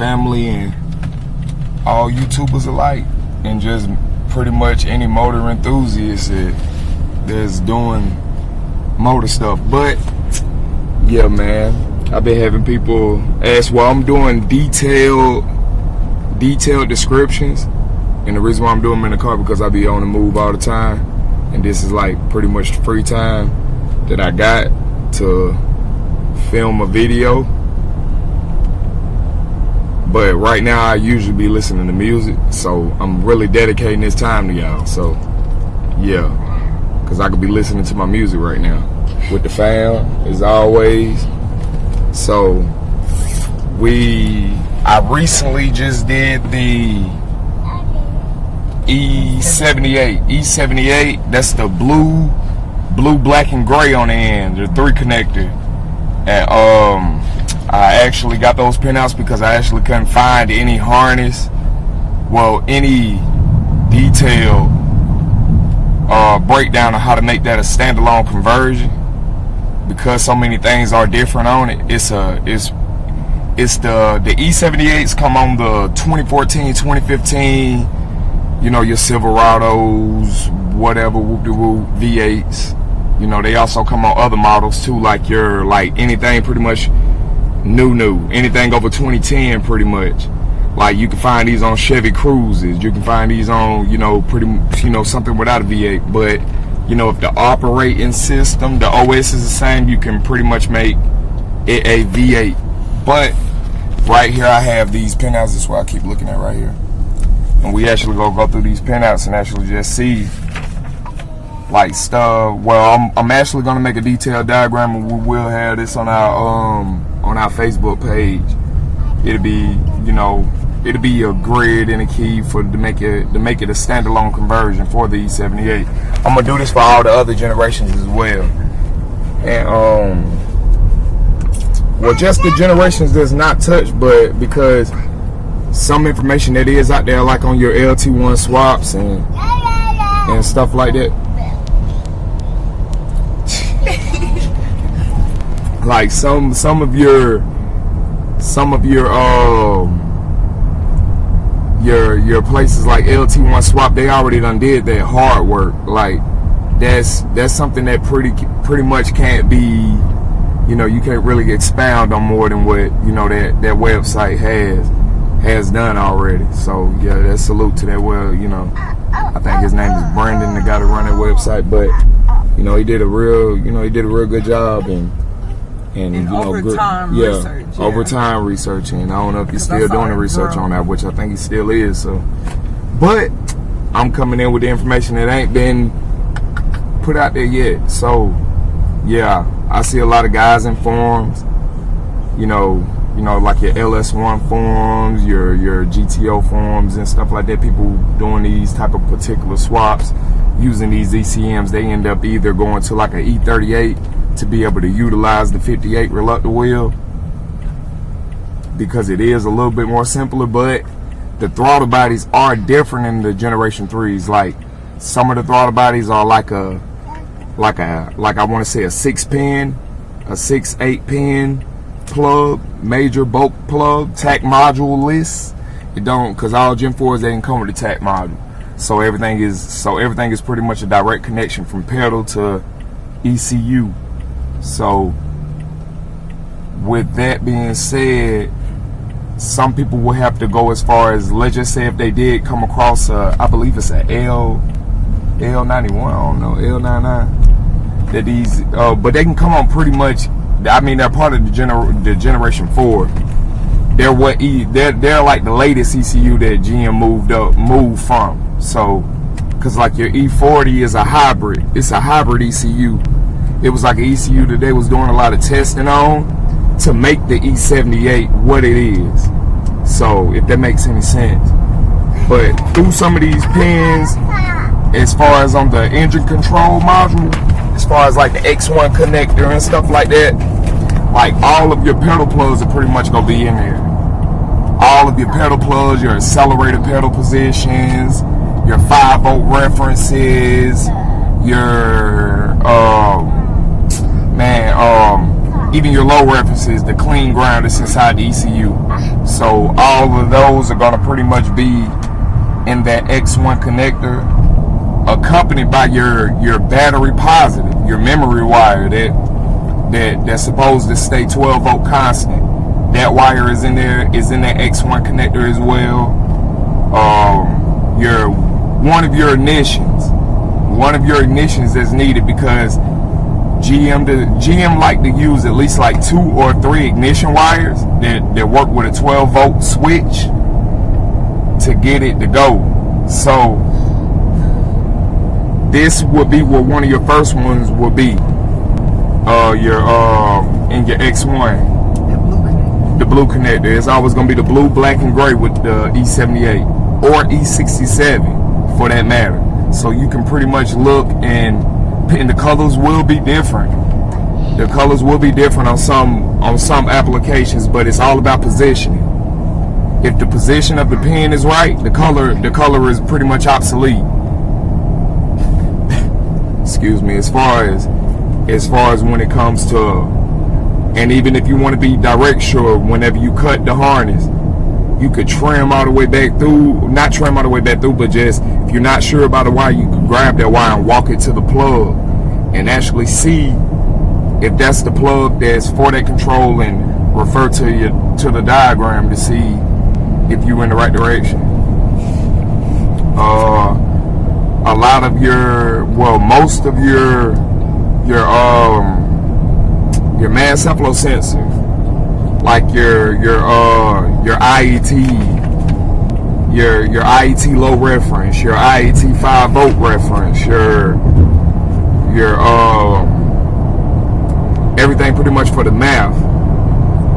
family and all YouTubers alike, and just pretty much any motor enthusiast that's doing motor stuff. But yeah, man, I've been having people ask, well, I'm doing detailed descriptions, and the reason why I'm doing them in the car because I be on the move all the time, and this is like pretty much the free time that I got to film a video. But right now I usually be listening to music, so I'm really dedicating this time to y'all. So yeah, because I could be listening to my music right now with the fam as always. So I recently just did the E78. That's the blue, black, and gray on the end, the 3 connector. And I actually got those pinouts because I actually couldn't find any harness, any detailed breakdown of how to make that a standalone conversion, because so many things are different on it. It's the E78s come on the 2014, 2015, your Silverados, whatever, whoop-de-whoop, V8s. They also come on other models too, like anything pretty much new, anything over 2010 pretty much. Like you can find these on Chevy Cruises, you can find these on, something without a V8. But, if the operating system, the OS is the same, you can pretty much make it a V8. But right here I have these pinouts. That's what I keep looking at right here. And we actually go through these pinouts and actually just see like stuff. Well, I'm actually gonna make a detailed diagram, and we will have this on our Facebook page. It'll be a grid and a key to make it a standalone conversion for the E78. I'm gonna do this for all the other generations as well. And just the generations that's not touched, but because some information that is out there, like on your LT1 swaps and stuff like that. Like some of your places like LT1 swap, they already done did that hard work. Like that's something that pretty much can't be, you can't really expound on more than what that website has done already. So yeah, that's salute to that. I think his name is Brandon, the guy that run that website, but he did a real good job and over time researching. I don't know if he's still doing the research on that, which I think he still is. So, but I'm coming in with the information that ain't been put out there yet. So yeah, I see a lot of guys in forums, like your LS1 forums, your GTO forums and stuff like that. People doing these type of particular swaps using these ECMs. They end up either going to like an E38 to be able to utilize the 58 reluctant wheel, because it is a little bit more simpler, but the throttle bodies are different in the Generation 3s. Like some of the throttle bodies are like I want to say a 6-pin, a 6-8 pin plug, major bulk plug, TAC module list. It don't, because all Gen 4s, they didn't come with a TAC module. So everything is pretty much a direct connection from pedal to ECU. So with that being said, some people will have to go as far as, let's just say if they did come across I believe it's a L91, I don't know, L99, that these but they can come on pretty much, they're part of the Generation 4. They're they're like the latest ECU that GM moved from. So because like your E40 is a hybrid, it's a hybrid ECU. It was like an ECU that they was doing a lot of testing on to make the E78 what it is. So if that makes any sense. But through some of these pins, as far as on the engine control module, as far as like the X1 connector and stuff like that, like all of your pedal plugs are pretty much gonna be in there. All of your pedal plugs, your accelerator pedal positions, your 5-volt references, your even your low references, the clean ground that's inside the ECU. So all of those are going to pretty much be in that X1 connector, accompanied by your battery positive, your memory wire that's supposed to stay 12 volt constant. That wire is in there, is in that X1 connector as well. One of your ignitions that's needed, because GM like to use at least like 2 or 3 ignition wires that work with a 12 volt switch to get it to go. So this would be what one of your first ones will be. In your X1, the blue connector. It's always gonna be the blue, black, and gray with the E78 or E67 for that matter. So you can pretty much look, and the colors will be different. The colors will be different on some applications, but it's all about positioning. If the position of the pin is right, the color is pretty much obsolete. Excuse me. As far as when it comes to, and even if you want to be direct sure, whenever you cut the harness, you could trim all the way back through, not trim all the way back through, but just, if you're not sure about the wire, you can grab that wire and walk it to the plug and actually see if that's the plug that's for that control, and refer to the diagram to see if you're in the right direction. A lot of most of your mass airflow sensor, like your IET, your IET low reference, your IET 5 volt reference, your everything pretty much for the math.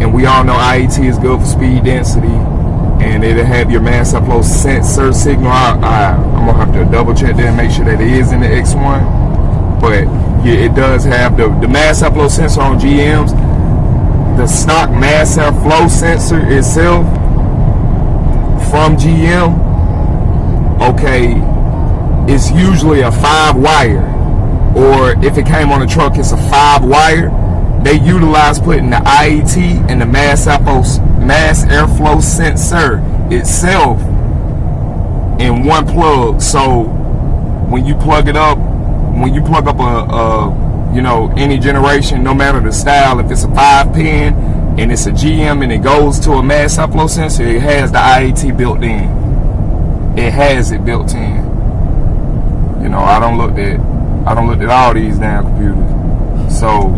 And we all know IET is good for speed density, and it'll have your mass airflow sensor signal. I'm gonna have to double check that and make sure that it is in the X1. But yeah, it does have the mass airflow sensor on GMs. The stock mass airflow sensor itself from GM, okay, it's usually a 5 wire, or if it came on a truck, it's a 5 wire. They utilize putting the IET and the mass airflow sensor itself in one plug. So when you plug it up, when you plug up any generation, no matter the style, if it's a 5-pin and it's a GM and it goes to a mass airflow sensor, it has the IET built in. It has it built in. I don't look at all these damn computers. So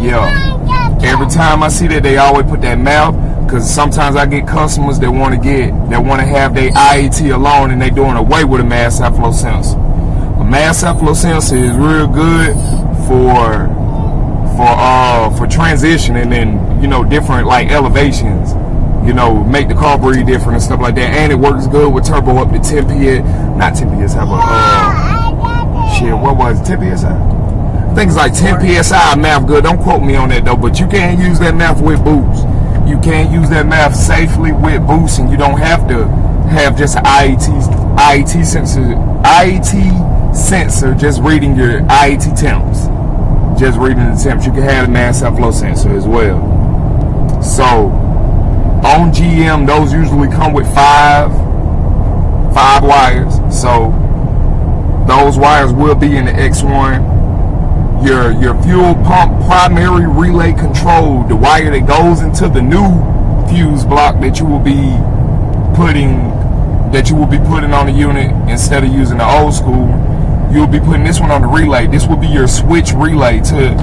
yeah, every time I see that, they always put that mouth, because sometimes I get customers that want to have their IET alone, and they doing away with a mass airflow sensor. A mass airflow sensor is real good for transitioning and different like elevations, make the car breathe different and stuff like that. And it works good with turbo up to 10 PS, not 10 PSI, but what was it, 10 PSI? I think it's like 10 PSI math good. Don't quote me on that though, but you can't use that math with boost. You can't use that math safely with boost, and you don't have to have just an IET sensor just reading your IET temps. Just reading the temps. You can have a mass airflow sensor as well. So on GM, those usually come with five wires. So those wires will be in the X1. Your fuel pump primary relay control, the wire that goes into the new fuse block that you will be putting on the unit instead of using the old school. You'll be putting this one on the relay. This will be your switch relay to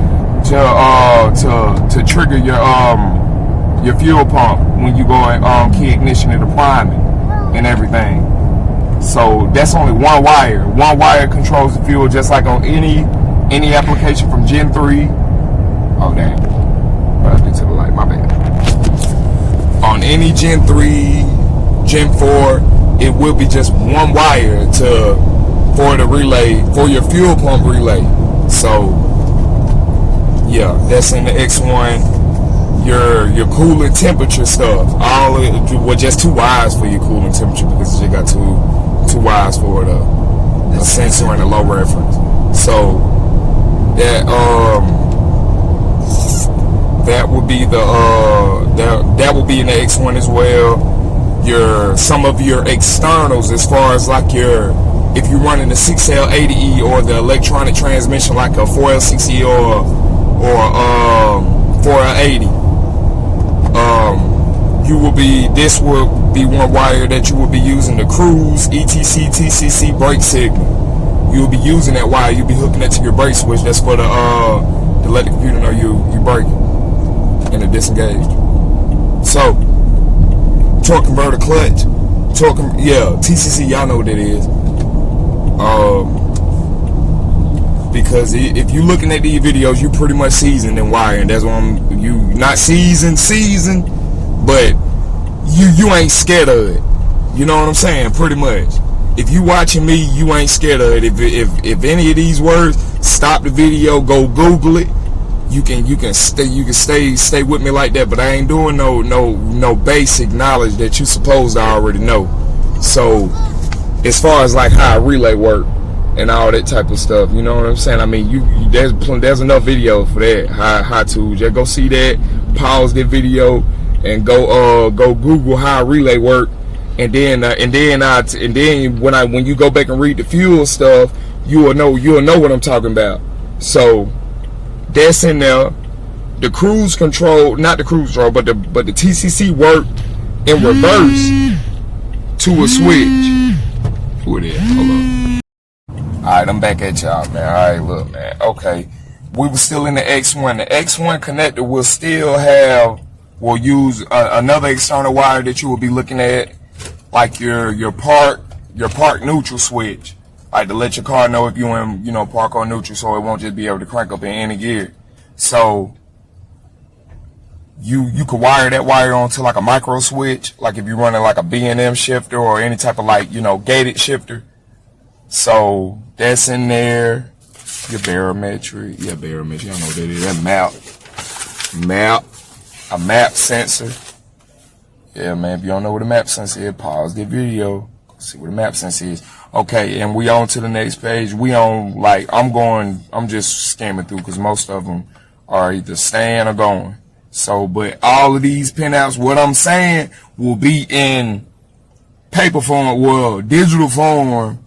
trigger your fuel pump when you go and key ignition and the priming and everything. So that's only one wire. One wire controls the fuel, just like on any application from Gen 3. Oh damn, right to the light, my bad. On any Gen 3, Gen 4, it will be just one wire for the relay, for your fuel pump relay. So yeah, that's in the X1. Your coolant temperature stuff, just 2 wires for your coolant temperature, because you got two wires for the sensor and a low reference. So that that will be the that will be in the X1 as well. Some of your externals, as far as like if you're running the 6L80E or the electronic transmission like a 4L60 or 4L80, this will be one wire that you will be using the cruise ETC TCC brake signal. You will be using that wire. You'll be hooking it to your brake switch. That's for to let the computer know you braking and the disengage. So torque converter clutch, TCC, y'all know what that is. Because if you looking at these videos, you pretty much seasoned in wiring. That's why you not seasoned, but you ain't scared of it. You know what I'm saying? Pretty much. If you watching me, you ain't scared of it. If any of these words, stop the video, go Google it. You can stay with me like that, but I ain't doing no basic knowledge that you supposed to already know. So as far as like how relay work and all that type of stuff, you know what I'm saying? I mean, there's enough video for that. How to just go see that, pause the video, and go Google how relay work, and then when you go back and read the fuel stuff, you'll know what I'm talking about. So that's in there. The cruise control, not the cruise control, but the TCC work in reverse to a switch. Who it is? Hold on. Alright, I'm back at y'all, man. Alright, look, man. Okay. We were still in the X1. The X1 connector will use another external wire that you will be looking at, like your park neutral switch. Like to let your car know if you in, park on neutral, so it won't just be able to crank up in any gear. So you could wire that wire onto like a micro switch, like if you're running like a B&M shifter or any type of like, gated shifter. So that's in there. Your barometric, barometric, y'all know what that is. That a map sensor. Yeah, man, if you don't know what a map sensor is, pause the video, see what a map sensor is. Okay, and we on to the next page. We on, like, I'm just skimming through because most of them are either staying or going. So, but all of these pinouts, what I'm saying, will be in paper form, well, digital form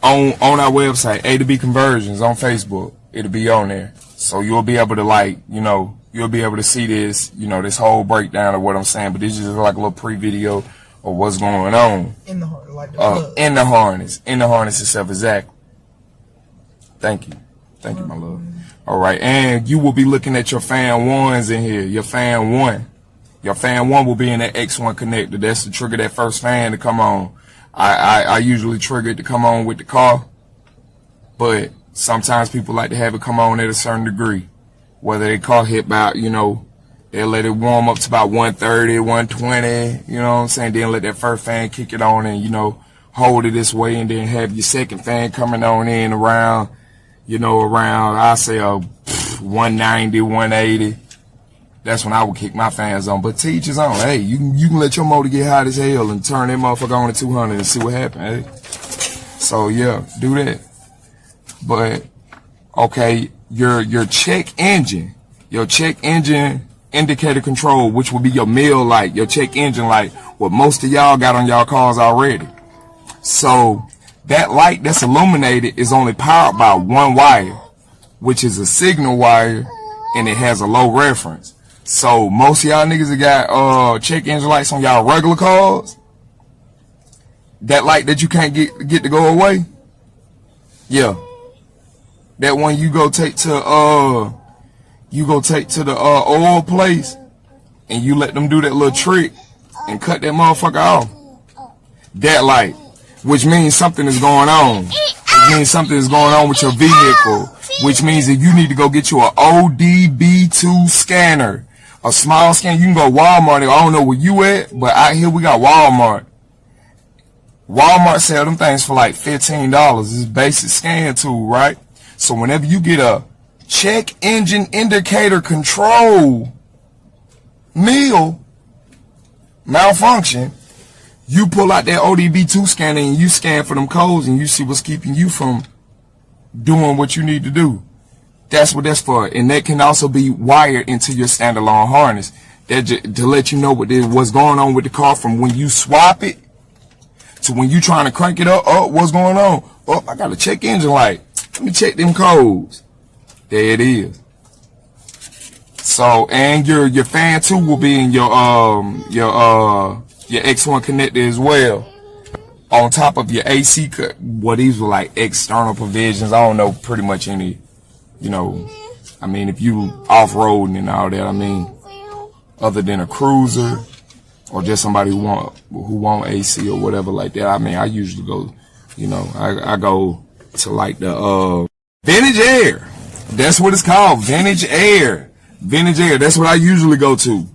on our website, A to B Conversions on Facebook. It'll be on there. So you'll be able to, like, you'll be able to see this, this whole breakdown of what I'm saying. But this is just like a little pre-video of what's going on in the harness, like the in the harness itself. Exactly. Thank you, my love. All right, and you will be looking at your fan ones in here. Your fan one will be in that X1 connector. That's to trigger that first fan to come on. I usually trigger it to come on with the car, but sometimes people like to have it come on at a certain degree. Whether they car hit about, they'll let it warm up to about 130, 120, you know what I'm saying? Then let that first fan kick it on and, hold it this way, and then have your second fan coming on in around, I say 190, 180. That's when I would kick my fans on. But to each his own. Hey, you can let your motor get hot as hell and turn that motherfucker on to 200 and see what happens. Hey? So yeah, do that. But okay, your check engine indicator control, which will be your mill light, your check engine light, what most of y'all got on y'all cars already. So that light that's illuminated is only powered by one wire, which is a signal wire, and it has a low reference. So most of y'all niggas that got check engine lights on y'all regular cars, that light that you can't get to go away, yeah, that one you go take to the oil place, and you let them do that little trick and cut that motherfucker off. That light, which means something is going on. It means something is going on with your vehicle, which means that you need to go get you an ODB2 scanner, a small scanner. You can go Walmart. I don't know where you at, but out here we got Walmart. Walmart sell them things for like $15. It's a basic scan tool, right? So whenever you get a check engine indicator control malfunction, you pull out that ODB2 scanner and you scan for them codes and you see what's keeping you from doing what you need to do. That's what that's for. And that can also be wired into your standalone harness to let you know what's going on with the car from when you swap it to when you trying to crank it up. Oh, what's going on? Oh, I got to check engine light. Let me check them codes. There it is. So, and your fan too will be in your X1 connector as well. On top of your AC cut. Well, these were like external provisions. I don't know pretty much any, you know, I mean, if you off-roading and all that, I mean, other than a cruiser or just somebody who want AC or whatever like that. I mean, I usually go, you know, I go to like the Vintage Air. That's what it's called, Vintage Air. Vintage Air. That's what I usually go to.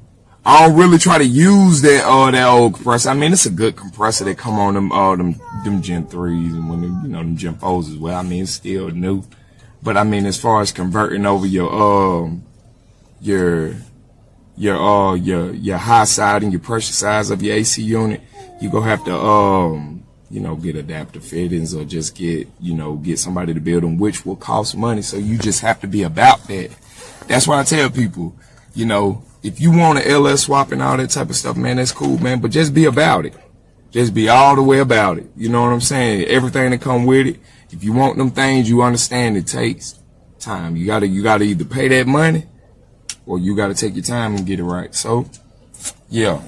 I don't really try to use that old compressor. I mean, it's a good compressor that come on them Gen 3s and when you know them Gen 4s as well. I mean, it's still new. But I mean, as far as converting over your high side and your pressure size of your AC unit, you gonna have to you know, get adapter fittings or just get somebody to build them, which will cost money. So you just have to be about that. That's why I tell people, you know, if you want an LS swap and all that type of stuff, man, that's cool, man. But just be about it. Just be all the way about it. You know what I'm saying? Everything that come with it. If you want them things, you understand it takes time. You gotta either pay that money or you gotta take your time and get it right. So, yeah,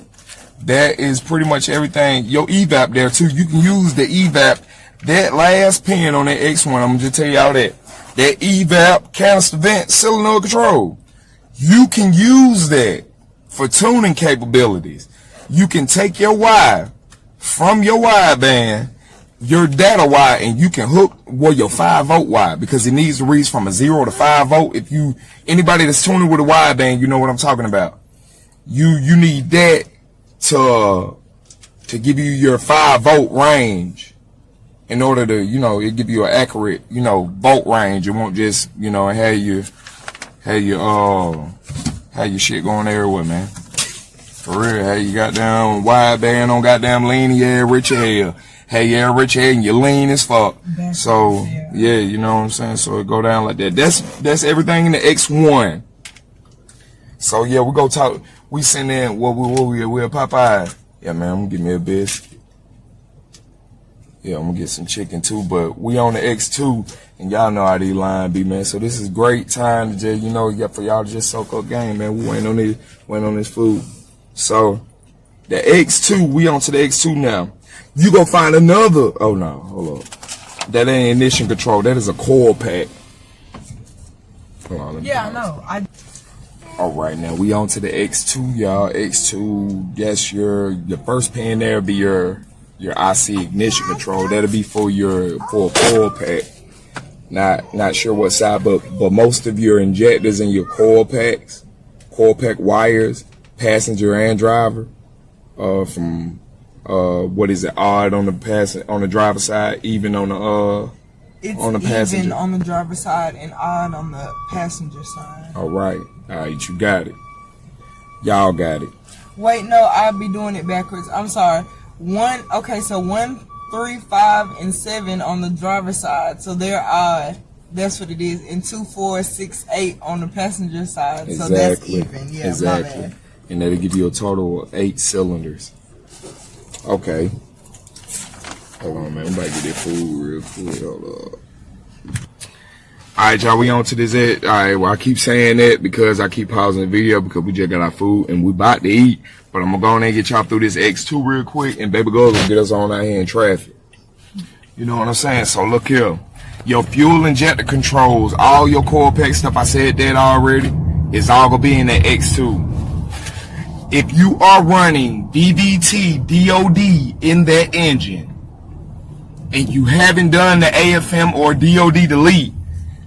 that is pretty much everything. Your evap there too. You can use the evap. That last pin on that X1, I'm gonna just tell y'all that evap canister vent solenoid control. You can use that for tuning capabilities. You can take your wire from your wire band, your data wire, and you can hook your 5-volt wire because it needs to reach from a 0 to 5 volt. If anybody that's tuning with a wire band, you know what I'm talking about. You need that to give you your 5-volt range in order to, you know, it give you an accurate, you know, volt range. It won't just, you know, have your shit going everywhere, man. For real, hey, you goddamn wide band on goddamn lean, yeah, rich hell. Hey, yeah, rich hell, and you lean as fuck. So, yeah, you know what I'm saying? So it go down like that. That's everything in the X1. So yeah, we send in we're Popeye. Yeah, man, I'm gonna get me a biscuit. Yeah, I'm gonna get some chicken too, but we on the X2, and y'all know how these lines be, man. So this is great time to just, you know, for y'all to just soak up game, man. We waiting on this food. So the X2, we on to the X2 now. You go find another. Oh no, hold up. That ain't ignition control. That is a coil pack. Hold on, yeah, I know. All right, now we on to the X2, y'all. X2. That's your first pin there. Be your IC ignition control. That'll be for a coil pack. Not sure what side, but most of your injectors and your coil pack wires, passenger and driver, from what is it, odd on the driver's side, even on the passenger. Even on the driver's side and odd on the passenger side. All right, you got it. Y'all got it. Wait, no, I'll be doing it backwards. I'm sorry. 1, 3, 5, and 7 on the driver's side, so they're odd. That's what it is. And 2, 4, 6, 8 on the passenger side, exactly. So that's even. Yeah, exactly. My bad. And that'll give you a total of 8 cylinders. Okay. Hold on, man. I'm about to get that food real quick. Hold up. Alright, y'all, we on to this end. Alright, well, I keep saying that because I keep pausing the video because we just got our food and we about to eat. But I'm gonna go in there and get y'all through this X2 real quick, and baby girl gonna get us on out here in traffic. You know what I'm saying? So look here. Your fuel injector controls, all your coil pack stuff, I said that already, is all gonna be in that X2. If you are running DVT, DOD in that engine, and you haven't done the AFM or DOD delete,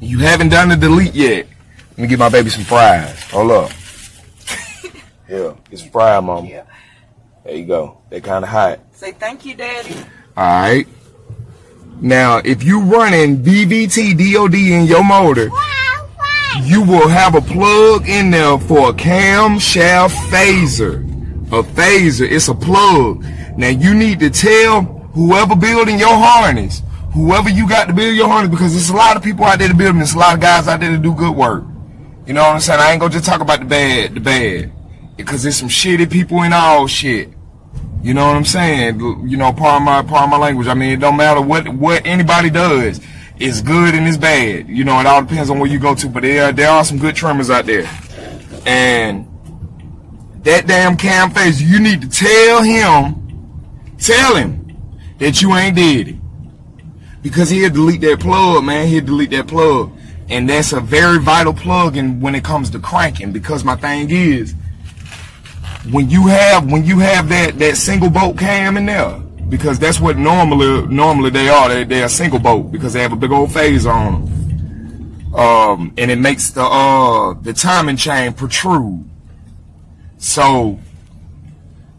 you haven't done the delete yet, let me get my baby some fries. Hold up. Yeah, get some fries, mama. Yeah. There you go. They kind of hot. Say thank you, Daddy. Alright. Now, if you running DVT, DOD in your motor, you will have a plug in there for a camshaft phaser. A phaser, it's a plug. Now you need to tell whoever building your harness, whoever you got to build your harness, because there's a lot of people out there to build them. There's a lot of guys out there to do good work. You know what I'm saying? I ain't gonna just talk about the bad, because there's some shitty people in all shit. You know what I'm saying? You know, part of my language. I mean, it don't matter what anybody does. It's good and it's bad. You know, it all depends on where you go to. But there are some good trimmers out there. And that damn Cam Face, you need to tell him that you ain't did it. Because he'll delete that plug, man. He'll delete that plug. And that's a very vital plug when it comes to cranking. Because my thing is, when you have that single bolt cam in there, because that's what normally they are. They're a single bolt because they have a big old phase on them. And it makes the timing chain protrude. So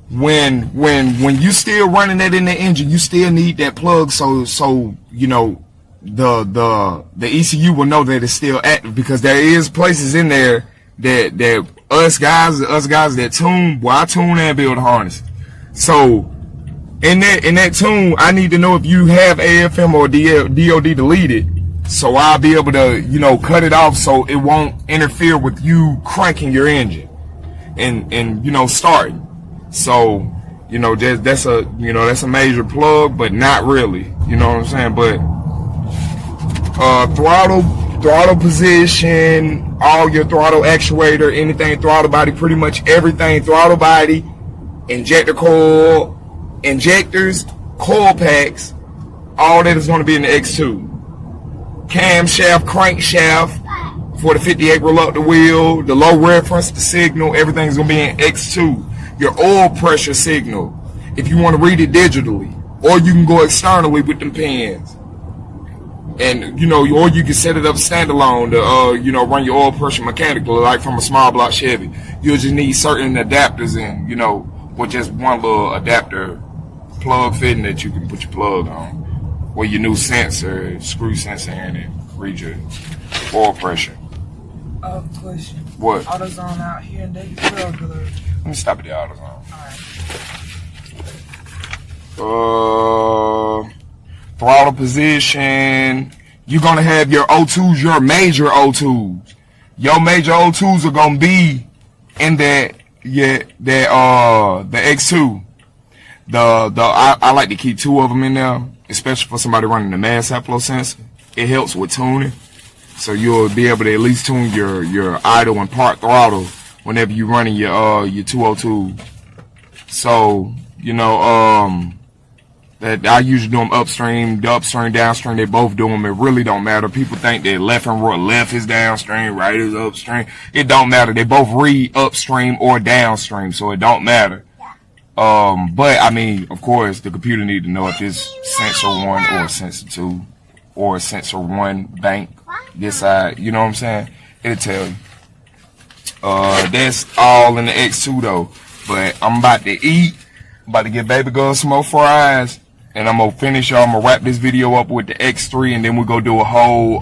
when you still running that in the engine, you still need that plug so you know the ECU will know that it's still active, because there is places in there that us guys that tune, well, I tune and build harnesses. So in that tune, I need to know if you have AFM or DOD deleted, so I'll be able to, you know, cut it off so it won't interfere with you cranking your engine and you know, starting. So, you know, that's a major plug, but not really. You know what I'm saying? But throttle position, all your throttle actuator, anything throttle body, pretty much everything throttle body, injector coil, injectors, coil packs, all that is going to be in the X2. Camshaft, crankshaft for the 58 reluctor wheel, the low reference, the signal, everything's going to be in X2. Your oil pressure signal, if you want to read it digitally, or you can go externally with them pins. And, you know, or you can set it up standalone to, you know, run your oil pressure mechanically, like from a small block Chevy. You'll just need certain adapters in, you know, with just one little adapter plug fitting that you can put your plug on. Or your new sensor, screw sensor in it, read your oil pressure. Question. What? AutoZone out here and they Let me stop at the AutoZone. Alright. Throttle position. You're gonna have your O2s, your major O2s. Your major O2s are gonna be in the X2. I like to keep 2 of them in there, especially for somebody running the mass outflow sensor. It helps with tuning, so you'll be able to at least tune your idle and park throttle whenever you're running your 202. So, you know, that I usually do them upstream, downstream, they both do them. It really don't matter. People think that left is downstream, right is upstream. It don't matter. They both read upstream or downstream, so it don't matter. But I mean, of course, the computer need to know if it's sensor 1 or sensor 2 or sensor 1 bank this side. You know what I'm saying? It'll tell you. That's all in the X2 though. But I'm about to eat. I'm about to get baby girl some more fries. And I'm gonna finish. I'm gonna wrap this video up with the X3, and then we'll go do a whole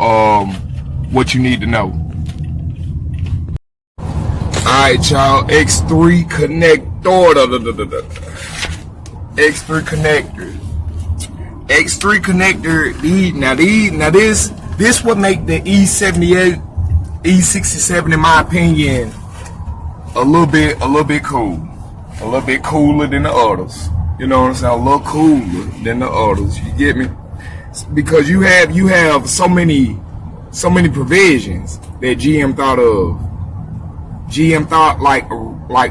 what you need to know. Alright, y'all. X3 connector. X3 connector. X3 connector. This would make the E78, E67, in my opinion, a little bit cool. A little bit cooler than the others. You know what I'm saying? A little cooler than the others. You get me? Because you have so many provisions that GM thought of. GM thought like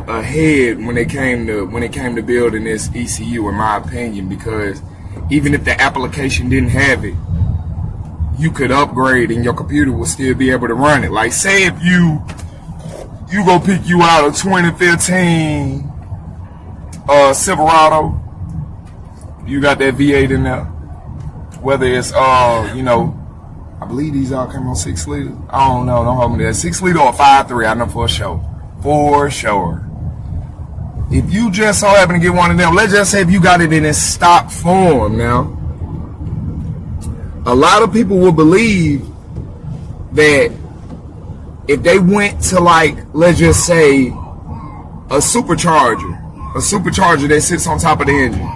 ahead when it came to building this ECU, in my opinion, because even if the application didn't have it, you could upgrade and your computer will still be able to run it. Like, say if you go pick you out a 2015 Silverado, you got that V8 in there. Whether it's you know, I believe these all came on 6 liters. I don't know, don't hold me to that. 6 liter or 5.3, I know for sure. For sure. If you just so happen to get one of them, let's just say if you got it in its stock form now, a lot of people will believe that if they went to, like, let's just say a supercharger that sits on top of the engine,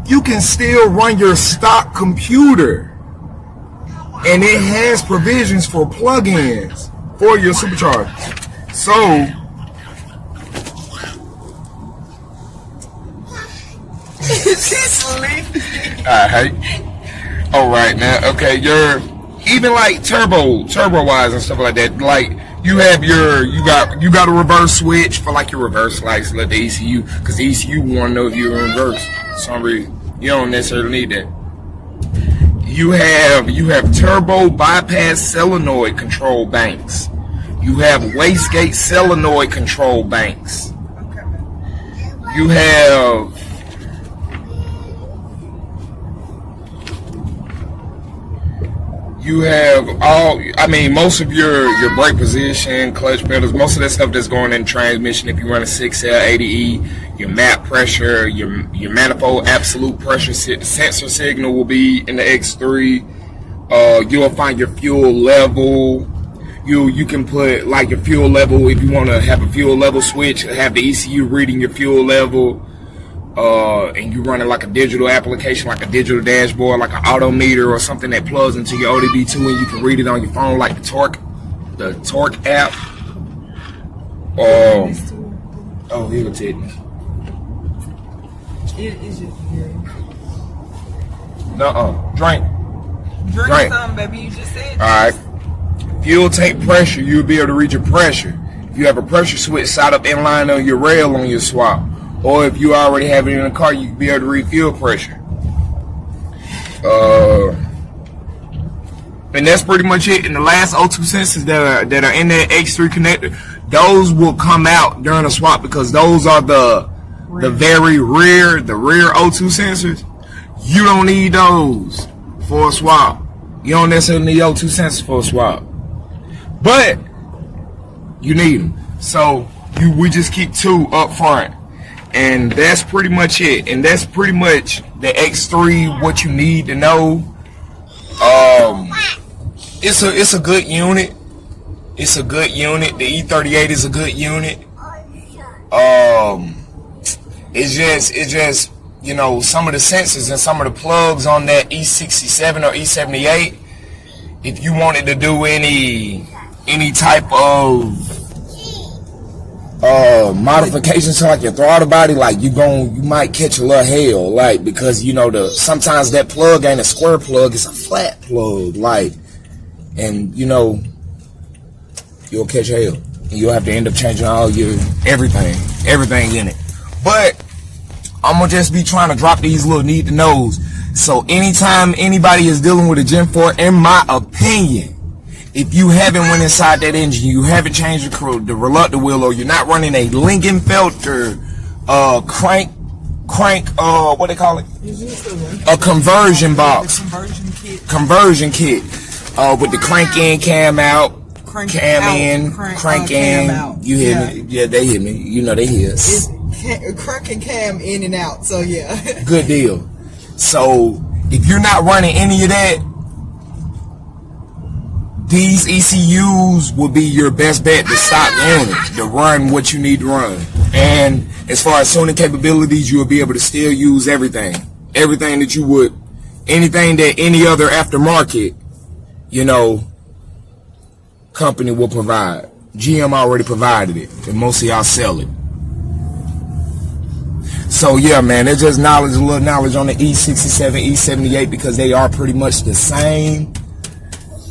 you can still run your stock computer. And it has provisions for plugins for your supercharger. So, she's sleeping. All right now, okay, you're even like turbo wise and stuff like that. Like you got a reverse switch for like your reverse lights, like the ECU, because the ECU want to know if you're in reverse. For some reason, you don't necessarily need that. You have turbo bypass solenoid control banks. You have wastegate solenoid control banks. You have all, I mean, most of your brake position, clutch pedals, most of that stuff that's going in transmission. If you run a 6L80E, your map pressure, your manifold absolute pressure sensor signal will be in the X3. You'll find your fuel level. You can put like your fuel level if you want to have a fuel level switch, have the ECU reading your fuel level. And you run it like a digital application, like a digital dashboard, like an odometer or something that plugs into your ODB2 and you can read it on your phone, like the torque app. Oh, he will take me. It is just weird. Drink Something, baby. You just said. All right. Fuel tank pressure, you'll be able to read your pressure. If you have a pressure switch side up in line on your rail on your swap, or if you already have it in the car, you can be able to read fuel pressure. And that's pretty much it. And the last O2 sensors that are in that X3 connector, those will come out during a swap because those are the very rear O2 sensors. You don't need those for a swap. You don't necessarily need O2 sensors for a swap, but you need them. So we just keep two up front. And that's pretty much it. And that's pretty much the X3, what you need to know. It's a good unit. It's a good unit. The E78 is a good unit. It's just you know, some of the sensors and some of the plugs on that E67 or E78. If you wanted to do any type of modifications to like your throttle body, like you might catch a little hell, like, because you know sometimes that plug ain't a square plug, it's a flat plug, like, and you know you'll catch hell and you'll have to end up changing all your everything in it. But I'm gonna just be trying to drop these little need to knows, so anytime anybody is dealing with a Gen 4, in my opinion, if you haven't went inside that engine, you haven't changed the reluctant wheel, or you're not running a Lingenfelter crank, what they call it? A conversion box. Conversion kit. With the crank in, cam out, cam in, crank in. Out. You hear me? Yeah, they hear me. You know they hear us. It's crank and cam in and out, so yeah. Good deal. So if you're not running any of that, these ECUs will be your best bet to stock unit, to run what you need to run. And as far as tuning capabilities, you will be able to still use everything that you would, anything that any other aftermarket, you know, company will provide. GM already provided it, and most of y'all sell it. So yeah, man, there's just a little knowledge on the E67, E78, because they are pretty much the same.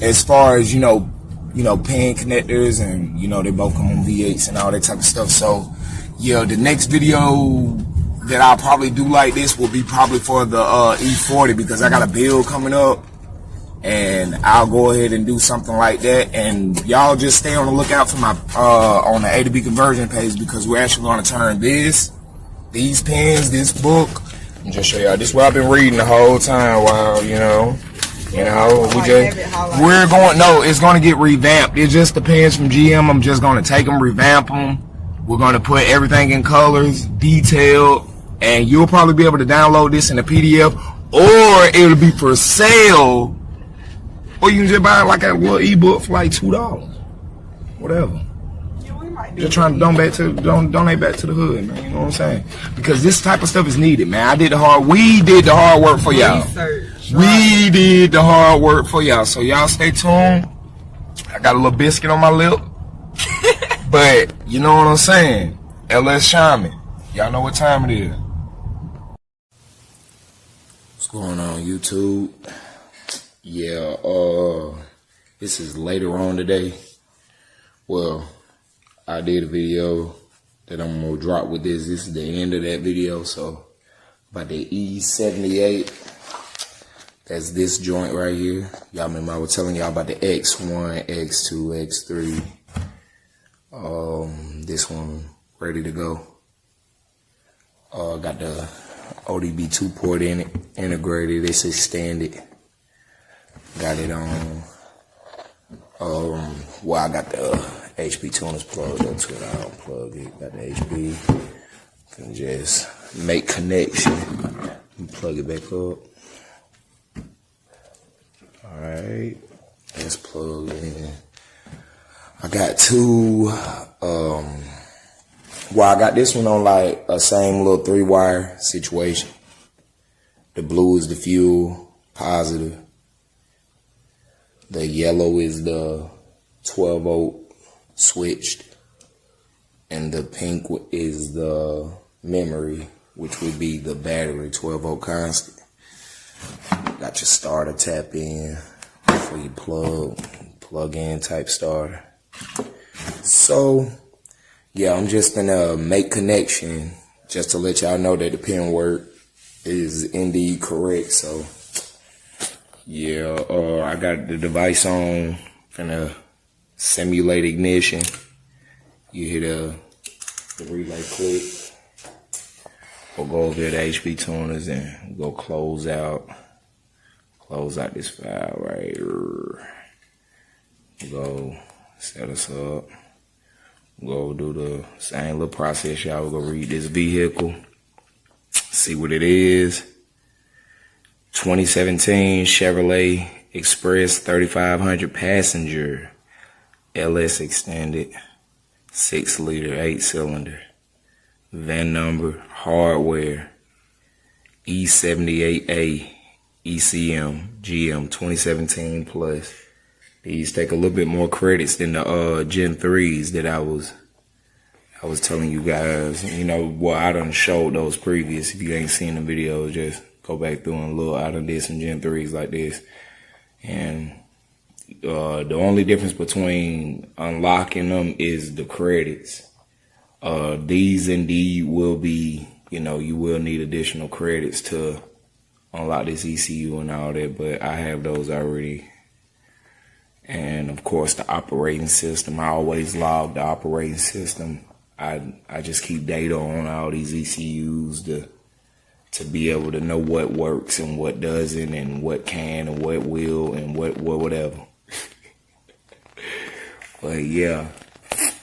As far as, you know, pin connectors, and, you know, they both come on V8s and all that type of stuff. So, yeah, the next video that I'll probably do like this will be probably for the E40, because I got a build coming up, and I'll go ahead and do something like that. And y'all just stay on the lookout for my on the A to B conversion page, because we're actually going to turn these pins, this book, and just show y'all. This is what I've been reading the whole time while, it's going to get revamped. It just depends from GM. I'm just going to take them, revamp them. We're going to put everything in colors, detailed, and you'll probably be able to download this in a PDF, or it'll be for sale, or you can just buy like a little ebook for like $2, whatever. Yeah, we might Just trying to donate back to the hood, man. You know what I'm saying? Because this type of stuff is needed, man. We did the hard work for y'all. We did the hard work for y'all. So y'all stay tuned. I got a little biscuit on my lip. But you know what I'm saying? LS Shaman. Y'all know what time it is. What's going on, YouTube? Yeah, this is later on today. Well, I did a video that I'm gonna drop with this. This is the end of that video. So about the E78, that's this joint right here. Y'all remember I was telling y'all about the X1, X2, X3. This one ready to go. Got the ODB 2 port in it, integrated. It's extended. Got it on. Well, I got the HP tuners plugged up to it. I unplug it. Got the HP. Can just make connection and plug it back up. All right, let's plug in. I got two. Well, I got this one on like a same little 3-wire situation. The blue is the fuel, positive. The yellow is the 12-volt switched. And the pink is the memory, which would be the battery, 12-volt constant. Got your starter tap in before you plug in type starter. So, yeah, I'm just gonna make connection just to let y'all know that the pin work is indeed correct. So, yeah, I got the device on, gonna simulate ignition. You hear the relay click. We'll go over to the HP tuners and go close out this file right here. Go set us up. Go do the same little process, y'all. We'll go read this vehicle, see what it is. 2017 Chevrolet Express 3500 passenger, LS extended, 6-liter, 8-cylinder. VIN number, hardware, E78A ECM, GM 2017 plus. These take a little bit more credits than the Gen 3s that I was telling you guys. You know, well, I done showed those previous. If you ain't seen the videos, just go back through and look. I done did some Gen 3s like this. And the only difference between unlocking them is the credits. These indeed will be, you know, you will need additional credits to unlock this ECU and all that, but I have those already. And of course the operating system, I always log the operating system. I just keep data on all these ECUs to be able to know what works and what doesn't, and what can and what will and what whatever. But yeah,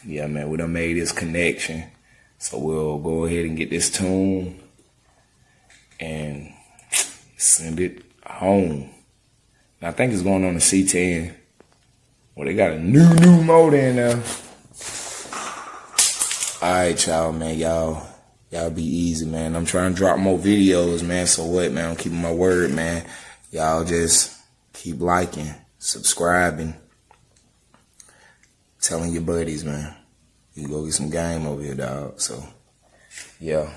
man, we done made this connection. So we'll go ahead and get this tune and send it home. And I think it's going on the C10. Well, they got a new motor in there. Alright, y'all, man. Y'all be easy, man. I'm trying to drop more videos, man. So what, man? I'm keeping my word, man. Y'all just keep liking, subscribing, telling your buddies, man. You go get some game over here, dog. So, yeah.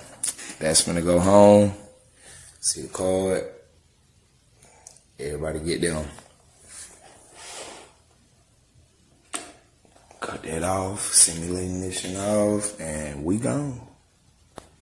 That's finna go home. See the card. Everybody get down. Cut that off, simulating ignition off, and we gone.